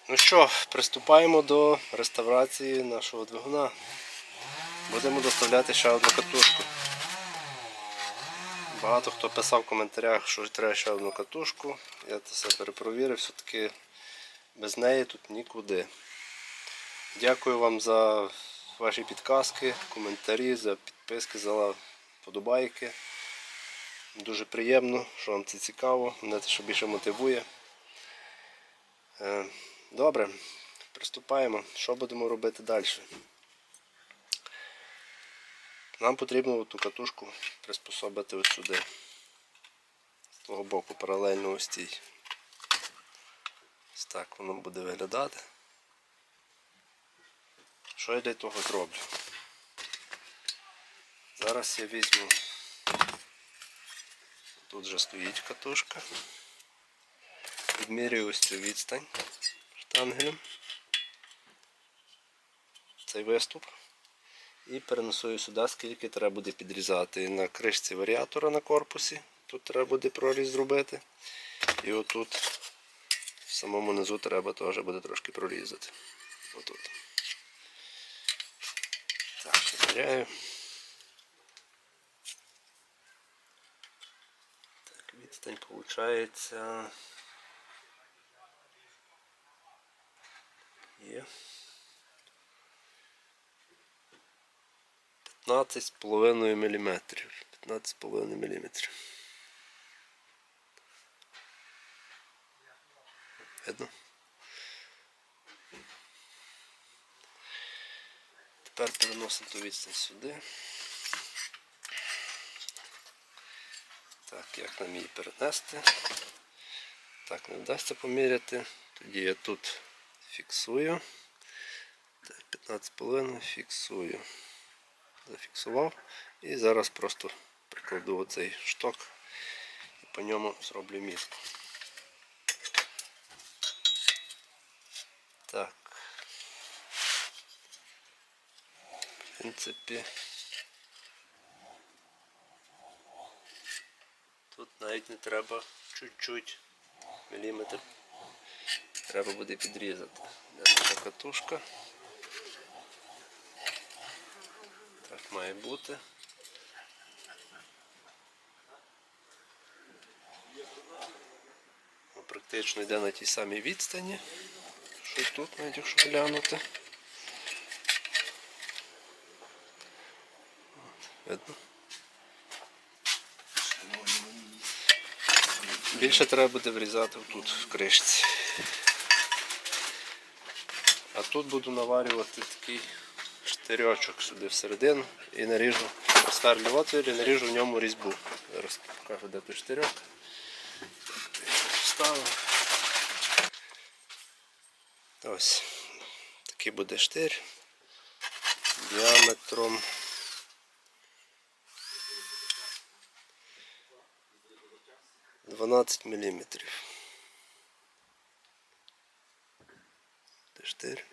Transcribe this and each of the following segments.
Ну що, приступаємо до реставрації нашого двигуна. Будемо доставляти ще одну катушку. Багато хто писав в коментарях, що треба ще одну катушку. Я це все перепровірив, все-таки без неї тут нікуди. Дякую вам за ваші підказки, коментарі, за підписки, за вподобайки. Дуже приємно, що вам це цікаво, мене це ще більше мотивує. Добре, приступаємо. Що будемо робити далі? Нам потрібно ту катушку приспособити ось сюди. З того боку паралельно ось цій. Ось так воно буде виглядати. Що я для того зроблю? Зараз я візьму, тут вже стоїть катушка. Відмірюю ось цю відстань штангелем. Цей виступ. І перенесу її сюди, скільки треба буде підрізати. На кришці варіатора на корпусі. Тут треба буде проріз зробити. І отут в самому низу треба теж буде трошки прорізати. Отут. Так, заміряю. Так, відстань виходить. Є. 15,5 мм. 15,5 мм. Видно? Тепер переносимо ту відстань сюди. Так, як нам її перенести? Так, не вдасться поміряти. Тоді я тут фіксую. 15,5 фіксую. Зафіксував. І зараз просто прикладу оцей шток і по ньому зроблю мітку. Так. В принципі, тут навіть не треба чуть-чуть міліметр. Треба буде підрізати. Де наша катушка? Так має бути. Практично йде на тій самій відстані, що і тут, навіть якщо глянути. Видно? Більше треба буде врізати тут в кришці. А тут буду наварювати такий штирьочок сюди всередину і наріжу, розсверлю отвір і наріжу в ньому різьбу. Зараз покажу, де той штирьок. Вставив. Ось такий буде штир діаметром 12 мм. Це штир.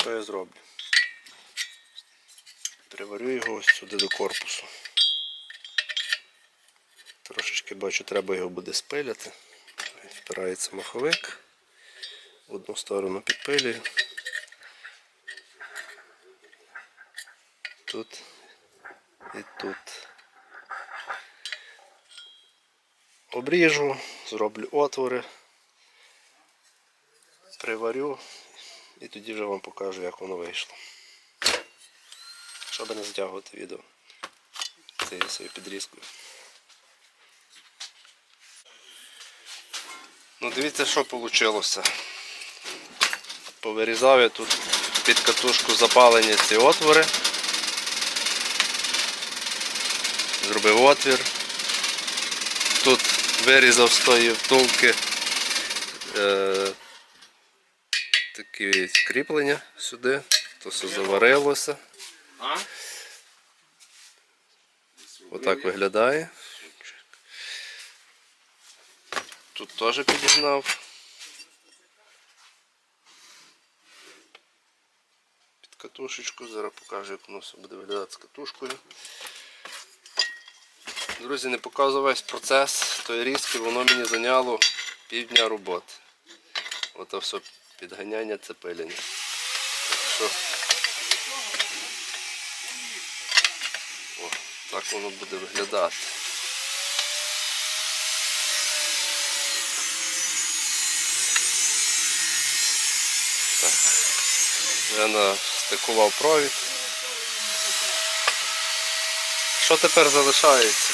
Що я зроблю? Приварю його ось сюди до корпусу. Трошечки бачу, треба його буде спиляти. Впирається маховик. В одну сторону підпилюю. Тут і тут. Обріжу, зроблю отвори, приварю і тоді вже вам покажу, як воно вийшло. Щоб не затягувати відео цією своєю підрізкою. Ну дивіться, що вийшло. Повирізав я тут під катушку запалення ці отвори. Зробив отвір. Тут вирізав з тої втулки такі кріплення сюди, то все заварилося. Отак виглядає. Тут теж підігнав. Під катушечку, зараз покажу, як воно все буде виглядати з катушкою. Друзі, не показую весь процес тої різки, воно мені зайняло півдня роботи. Ото все підганяння, цепилення. Так що так воно буде виглядати. Так. Я настикував провід. Що тепер залишається?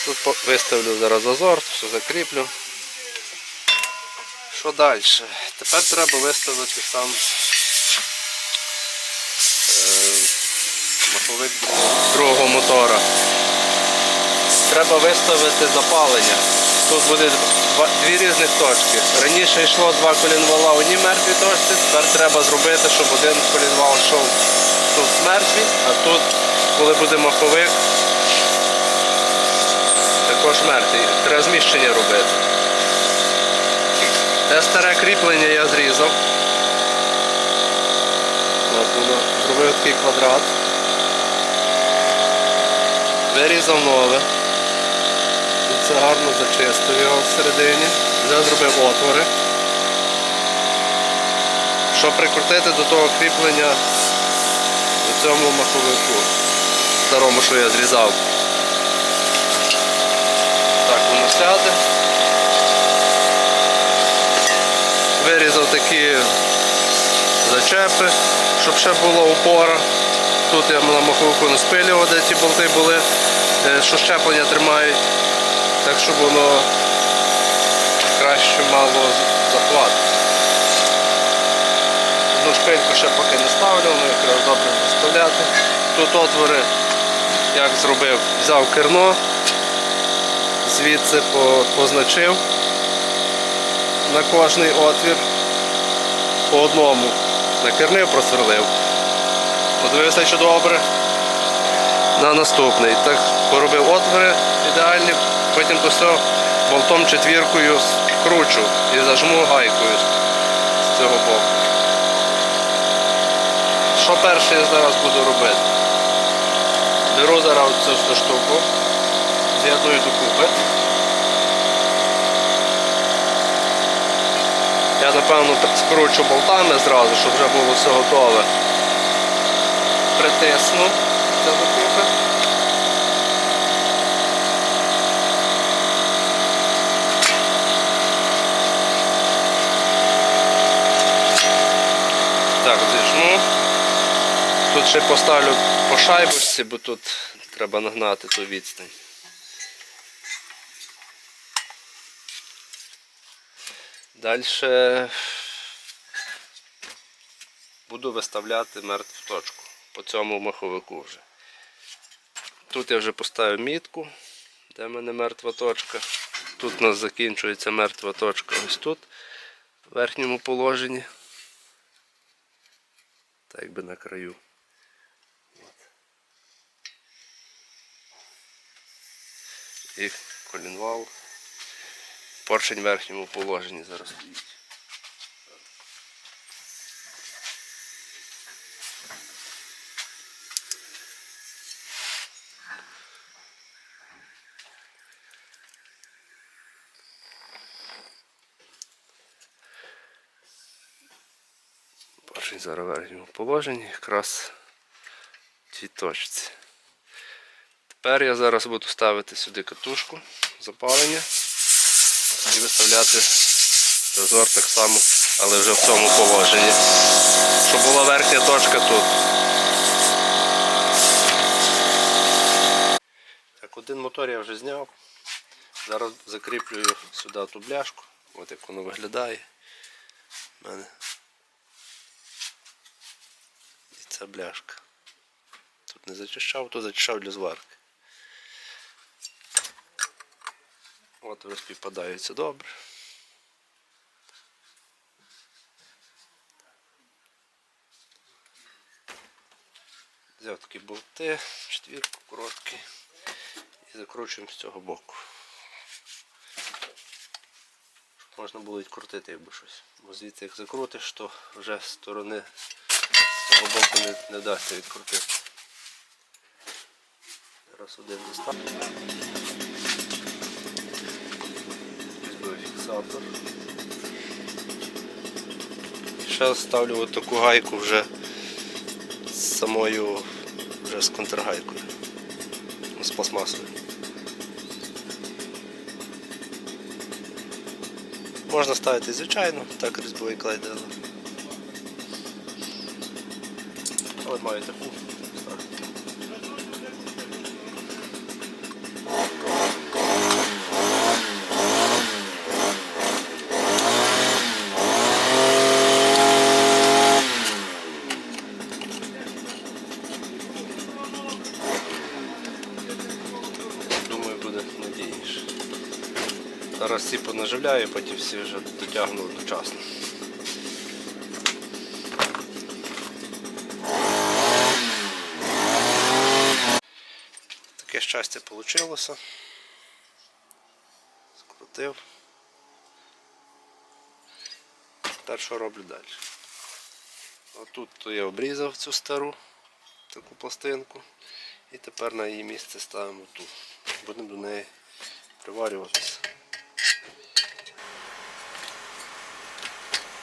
Тут виставлю зараз зазор, все закріплю. Що далі? Тепер треба виставити сам маховик другого мотора. Треба виставити запалення. Тут буде дві різних точки. Раніше йшло два колінвала в одній мертвій точці, тепер треба зробити, щоб один колінвал йшов тут мертвий, а тут, коли буде маховик, також мертвий. Треба зміщення робити. Те старе кріплення я зрізав. Зробив такий квадрат. Вирізав нове. Тут все гарно зачистив його всередині. Вже зробив отвори. Щоб прикрутити до того кріплення до цьому маховику старому, що я зрізав. Так воно сяде. Вирізав такі зачепи, щоб ще була опора. Тут я на маховику наспилював, де ті болти були, що щеплення тримають, так щоб воно краще мало захват. Одну шпильку ще поки не ставлю, але якраз добре заставляти. Тут отвори, як зробив, взяв керно, звідси позначив на кожний отвір по одному. Накернив, просверлив. Подивився, що добре. На наступний. Так поробив отвори ідеальні, потім то все болтом четвіркою скручу і зажму гайкою з цього боку. Що перше я зараз буду робити? Беру зараз цю всю штуку, з'єдную докупи. Я напевно скручу болтами зразу, щоб вже було все готове. Притисну це докупи. Так, зіжму. Тут ще поставлю по шайбочці, бо тут треба нагнати ту відстань. Далі буду виставляти мертву точку по цьому маховику вже. Тут я вже поставив мітку, де в мене мертва точка. Тут у нас закінчується мертва точка ось тут, в верхньому положенні. Так якби на краю. І колінвал. Поршень в верхньому положенні зараз стоїть. Поршень зараз в верхньому положенні, якраз в цій точці. Тепер я зараз буду ставити сюди катушку запалення і виставляти зазор так само, але вже в цьому положенні, щоб була верхня точка тут. Так, один мотор я вже зняв. Зараз закріплюю сюди ту бляшку. Ось як воно виглядає. У мене. І ця бляшка. Тут не зачищав, тут зачищав для зварки. От розпівпадаються добре. Взяв такі болти, четвірку короткі і закручуємо з цього боку. Щоб можна було відкрутити якби щось. Бо звідси як закрутиш, то вже з сторони з цього боку не вдасться відкрутити. Зараз один доставлю. фіксатор. Ще ставлю ось таку гайку вже з самою, вже з контргайкою, з пластмасовою. Можна ставити звичайно, так різьбовий клей дали. Але маю таку. Думаю, буде надійніше. Зараз всі понаживляю, потім всі вже дотягну одночасно. Таке щастя вийшло. Скрутив. Тепер що роблю далі? Отут то я обрізав цю стару таку пластинку і тепер на її місце ставимо ту. Будемо до неї приварюватися.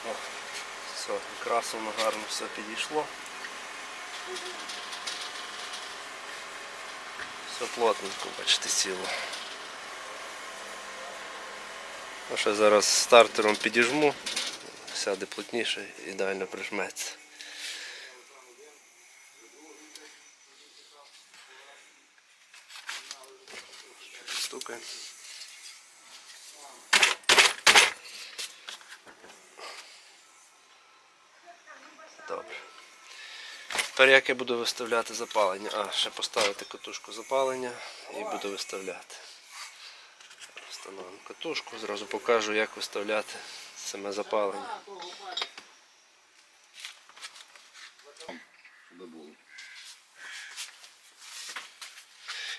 О, все, якраз воно гарно все підійшло. Все плотненько, бачите, сіло. А ще зараз стартером підіжму, сяде плотніше і ідеально прижметься. Стукаємо. Добре. Тепер як я буду виставляти запалення? Ще поставити катушку запалення і буду виставляти. Встановимо катушку, зразу покажу, як виставляти саме запалення.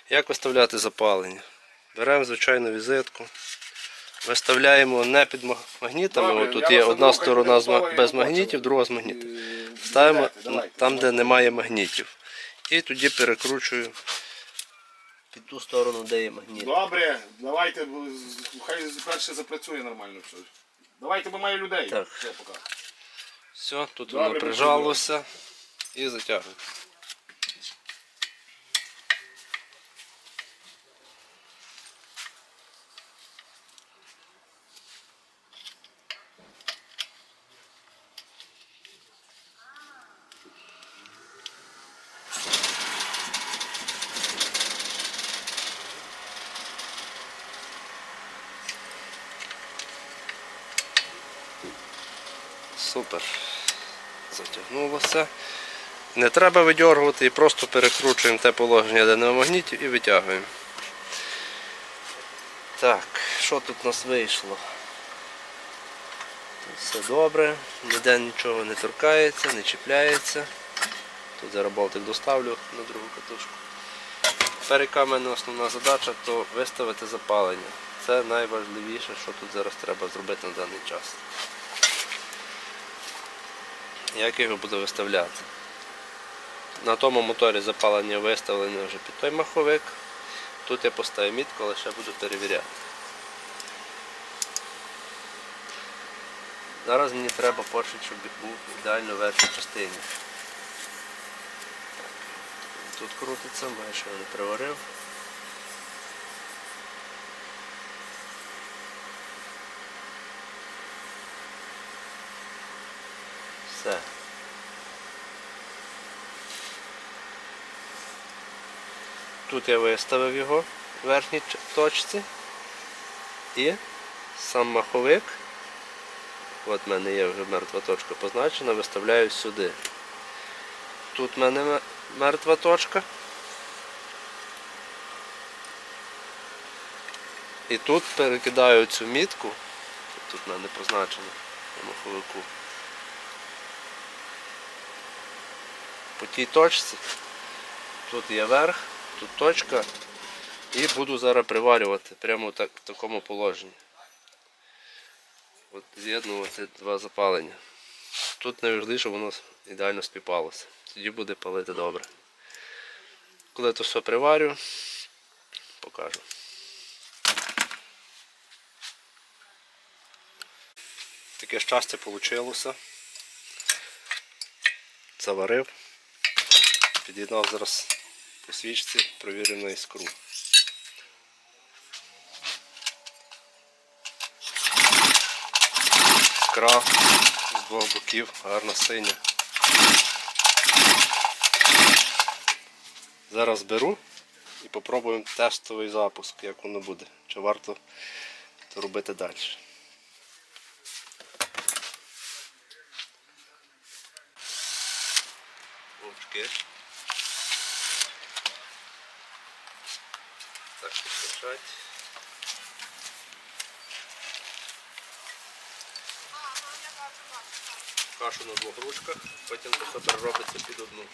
Як виставляти запалення? Беремо звичайну візитку, виставляємо не під магнітами, тут є одна сторона без магнітів, друга з магнітів. Ставимо там, де немає магнітів. І тоді перекручую під ту сторону, де є магніт. Добре, давайте, хай перше запрацює нормально все. Давайте, бо маю людей. Так. Все, пока. Все, тут воно прижалося і затягуємо. Супер. Затягнулося. Не треба видьоргувати і просто перекручуємо те положення, де немає магнітів, і витягуємо. Так, що тут у нас вийшло? Тут все добре, ніде нічого не торкається, не чіпляється. Тут зараз болтик доставлю на другу катушку. Тепер яка в мене основна задача, то виставити запалення. Це найважливіше, що тут зараз треба зробити на даний час. Як я його буду виставляти? На тому моторі запалення виставлене вже під той маховик. Тут я поставив мітку, але ще буду перевіряти. Зараз мені треба поршень, щоб був ідеально в верхній частині. Тут крутиться, майже я не приварив. Все. Тут я виставив його в верхній точці і сам маховик, от в мене є вже мертва точка позначена, виставляю сюди. Тут в мене мертва точка. І тут перекидаю цю мітку, тут в мене позначено на маховику. По тій точці, тут є верх, тут точка, і буду зараз приварювати прямо в такому положенні. От з'єднувати два запалення. Тут найважливіше, щоб воно ідеально співпалося. Тоді буде палити добре. Коли то все приварю, покажу. таке щастя вийшло. Заварив. Під'єднав зараз по свічці, провірив на іскру. Іскра з двох боків, гарно синя. Зараз беру і попробуємо тестовий запуск, як воно буде. Чи варто це робити далі. Вовчки. Так, підкачать. Кашу на двох ручках, потім це все переробиться під одну.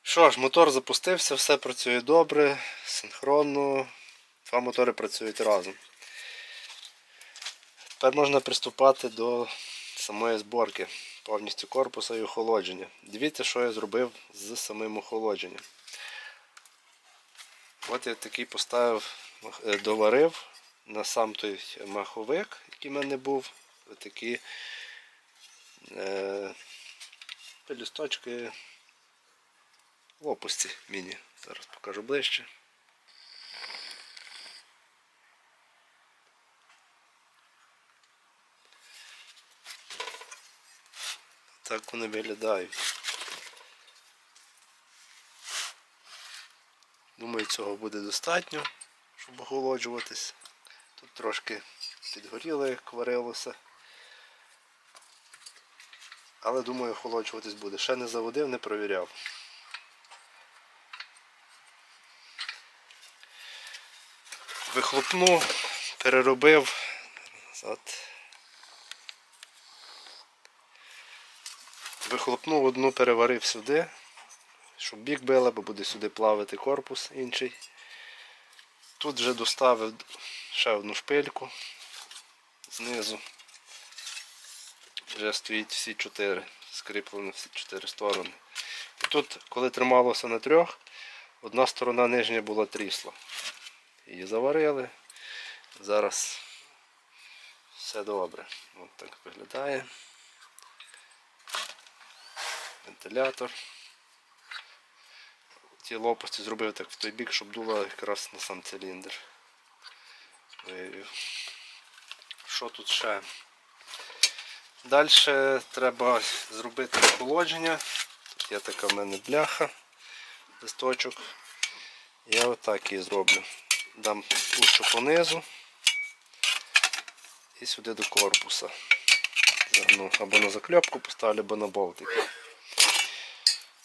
Що ж, мотор запустився, все працює добре, синхронно, два мотори працюють разом. Тепер можна приступати до самої зборки, повністю корпуса і охолодження. Дивіться, що я зробив з самим охолодженням. От я такий поставив, доварив на сам той маховик, який в мене був, ось такі пелюсточки. Лопасті міні. Зараз покажу ближче. Так вони виглядають. Думаю, цього буде достатньо, щоб охолоджуватись. Тут трошки підгоріло, як варилося. Але думаю, охолоджуватись буде. Ще не заводив, не провіряв. Вихлопну, переробив. Вихлопну одну переварив сюди, щоб бік била, бо буде сюди плавити корпус інший. Тут вже доставив ще одну шпильку знизу. Вже стоїть всі 4, скріплені всі 4 сторони. І тут, коли трималося на 3, одна сторона нижня була трісла. Її заварили. Зараз все добре. Ось так виглядає. Вентилятор. Ті лопасті зробив так в той бік, щоб дуло якраз на сам циліндр. Що тут ще? Далі треба зробити охолодження. Тут є така в мене бляха, листочок. Я отак її зроблю. Дам пущу понизу і сюди до корпуса. Загну або на закльопку поставлю, або на болтики.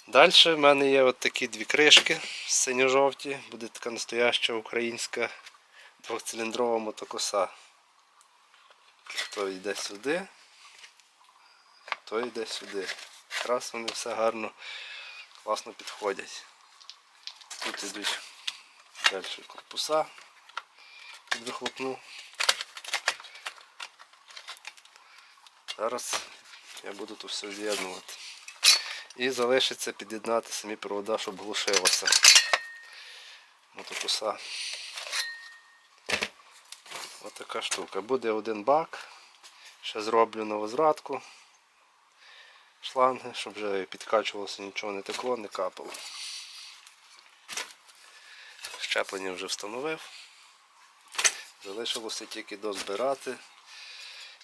Далі в мене є от такі дві кришки синьо-жовті. Буде така настояща українська двохциліндрова мотокоса. То йде сюди, то йде сюди. Якраз вони все гарно, класно підходять. Тут йдуть далі корпуса під вихлопну. Зараз я буду тут все з'єднувати. І залишиться під'єднати самі провода, щоб глушилося мотокоса. Ось така штука. Буде один бак. Ще зроблю на возвратку шланги, щоб вже підкачувалося, нічого не текло, не капало. Щеплення вже встановив. Залишилося тільки дозбирати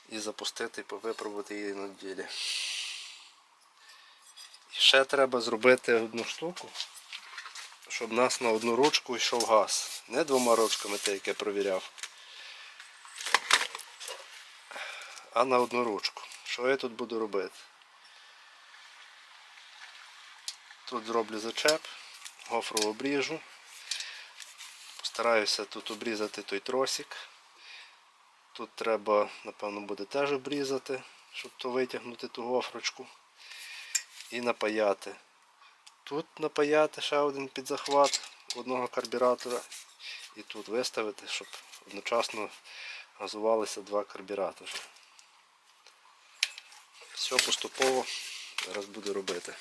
і запустити, випробувати її на ділі. І ще треба зробити одну штуку, щоб у нас на одну ручку йшов газ. Не двома ручками, те, як я провіряв, а на одну ручку. Що я тут буду робити? Тут зроблю зачеп, гофру обріжу. Постараюся тут обрізати той тросик. Тут треба, напевно, буде теж обрізати, щоб то витягнути ту гофрочку. І напаяти. Тут напаяти ще один підзахват одного карбюратора. І тут виставити, щоб одночасно газувалися два карбюратори. Все поступово зараз буду робити.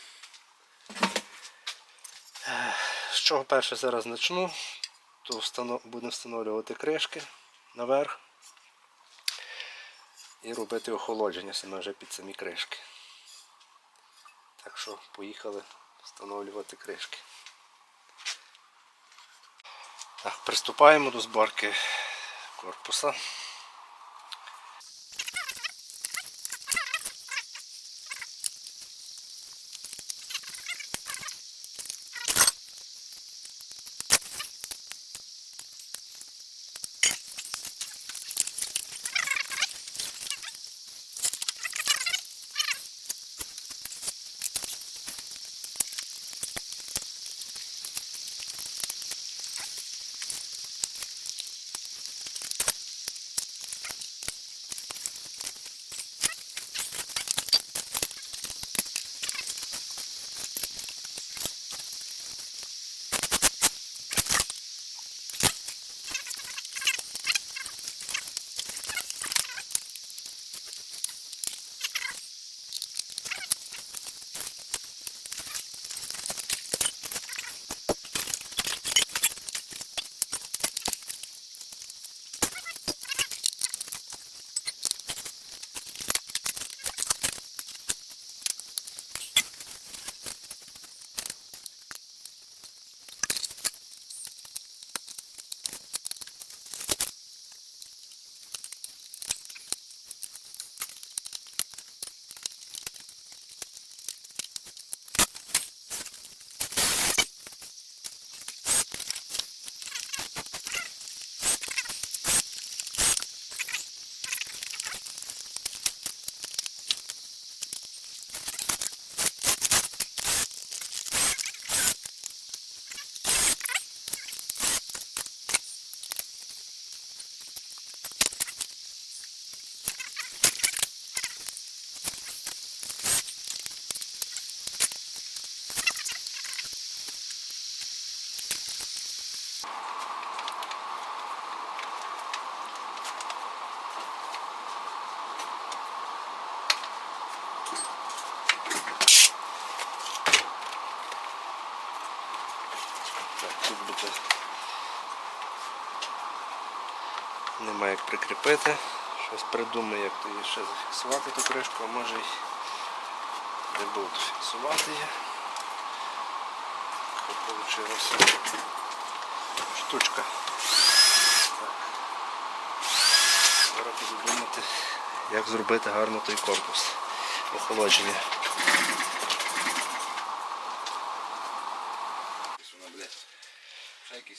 З чого перше зараз почну, то будемо встановлювати кришки наверх і робити охолодження саме вже під самі кришки. Так що поїхали встановлювати кришки. Так, приступаємо до зборки корпуса. Тут буде нема як прикріпити. Щось придумаю, як то її ще зафіксувати ту кришку, а може й не буду фіксувати її. Така вийшла штучка. Так. Зараз буду думати, як зробити гарно той корпус охолодження.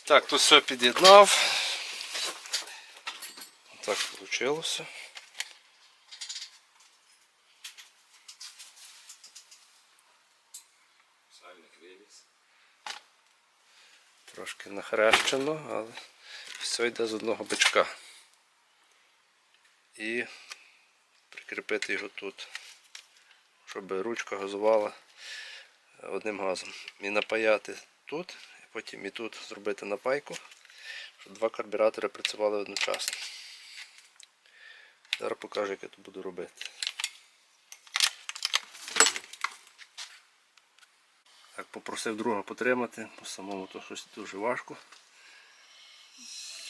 Так, тут все під'єднав. Так вийшло. Трошки нахрещено, але все йде з одного бичка. І прикріпити його тут, щоб ручка газувала одним газом. І напаяти тут, і потім і тут зробити напайку, щоб два карбюратори працювали одночасно. Зараз покажу, як я це буду робити. Так, попросив друга потримати, бо самому то щось дуже важко.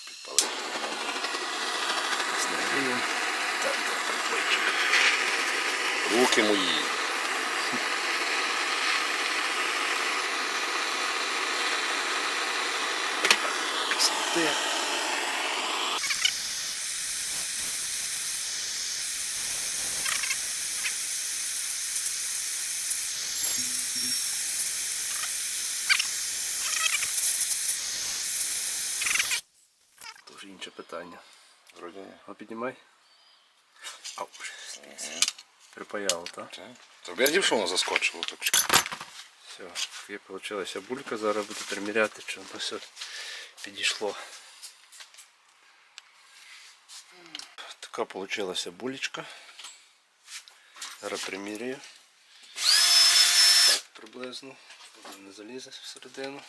Підпалив. Снігуємо. Так, прикольчик. Руки мої. Красоти. То вже інше питання. Вроді ні. А піднімай. Ау, припаяло, так? Тобі я дів, що воно заскочило. Так. Все, є вийшла булька, зараз буду приміряти, чи воно все підійшло. Така вийшла булечка. Зараз примірюю. Так приблизно. Не залізе всередину.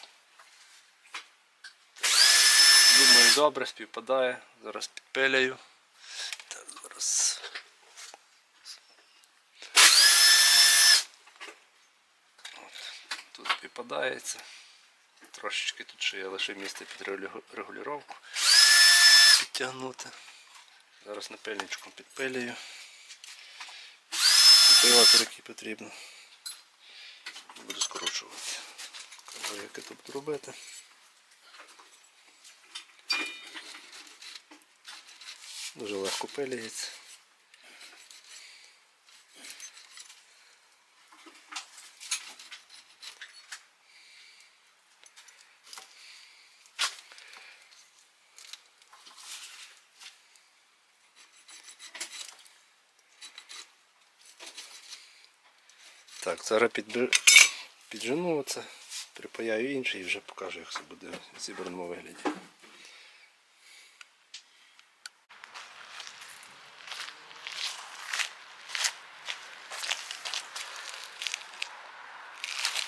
Думаю, добре, співпадає. Зараз підпиляю. Так, зараз. Тут співпадається. Трошечки тут ще є лише місце під регулювання. Підтягнути. Зараз напильничком підпилюю. Підпилювати, який потрібно. Буду скручувати. Кажу, як я тут буду робити. Дуже легко пилюється. Так, зараз піджену оце, припаяю інший і вже покажу, як це буде в зібраному вигляді.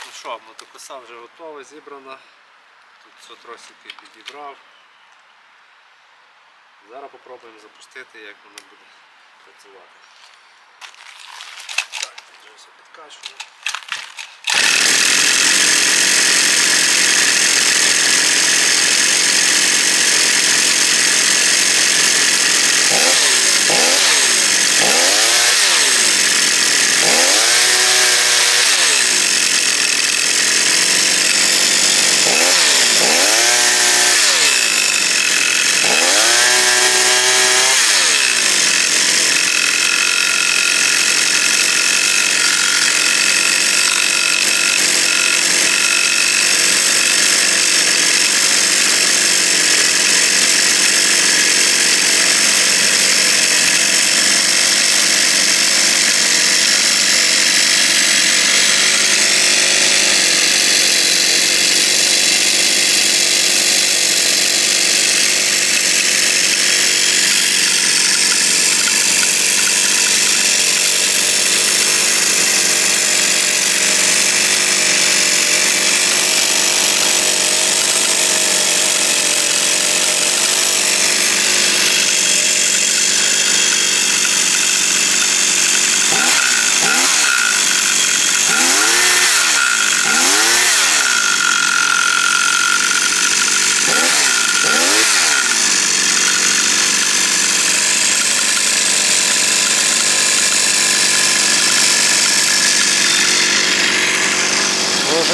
Ну що, мотокоса вже готова, зібрана. Тут все тросики підібрав. Зараз спробуємо запустити, як воно буде працювати. Так, вже все підкачую.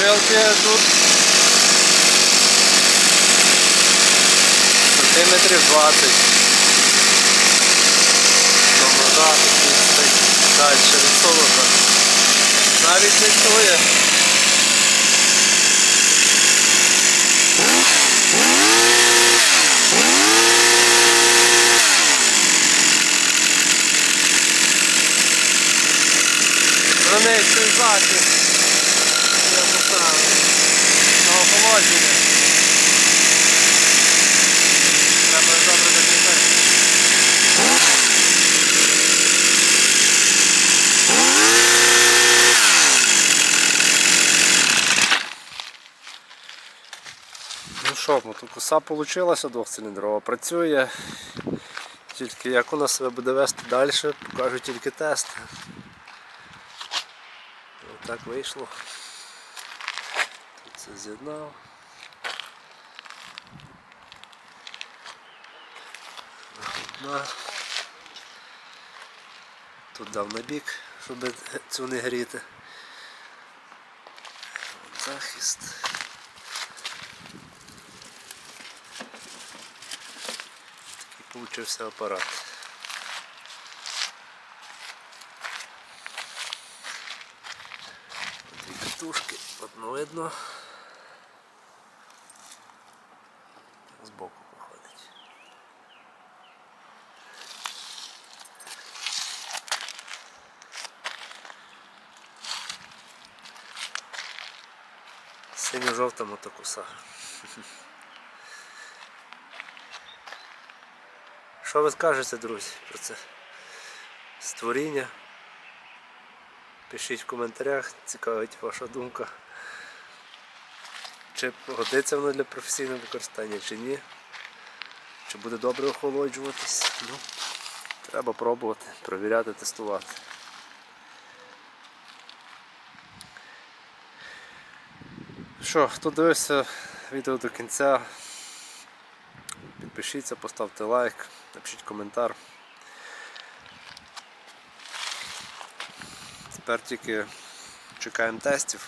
Жилки тут сантиметрів 20 до ножа, далі від солода навіть не чує. Граничний захист. На охолодження. Треба добре закріпити. Ну що, мотокоса вийшла двохциліндрова, працює. Тільки як вона себе буде вести далі, покажу тільки тест. Отак вийшло. Це з'єднав. Тут дав на бік, щоб цю не гріти. Захист. Такий получився апарат. Дві катушки, одну видно. Збоку походить. Синьо-жовта мотокоса. Що ви скажете, друзі, про це створіння? Пишіть в коментарях, цікавить ваша думка. Чи годиться воно для професійного використання, чи ні. Чи буде добре охолоджуватись. Ну, треба пробувати, перевіряти, тестувати. Що, хто дивився відео до кінця, підпишіться, поставте лайк, напишіть коментар. Тепер тільки чекаємо тестів.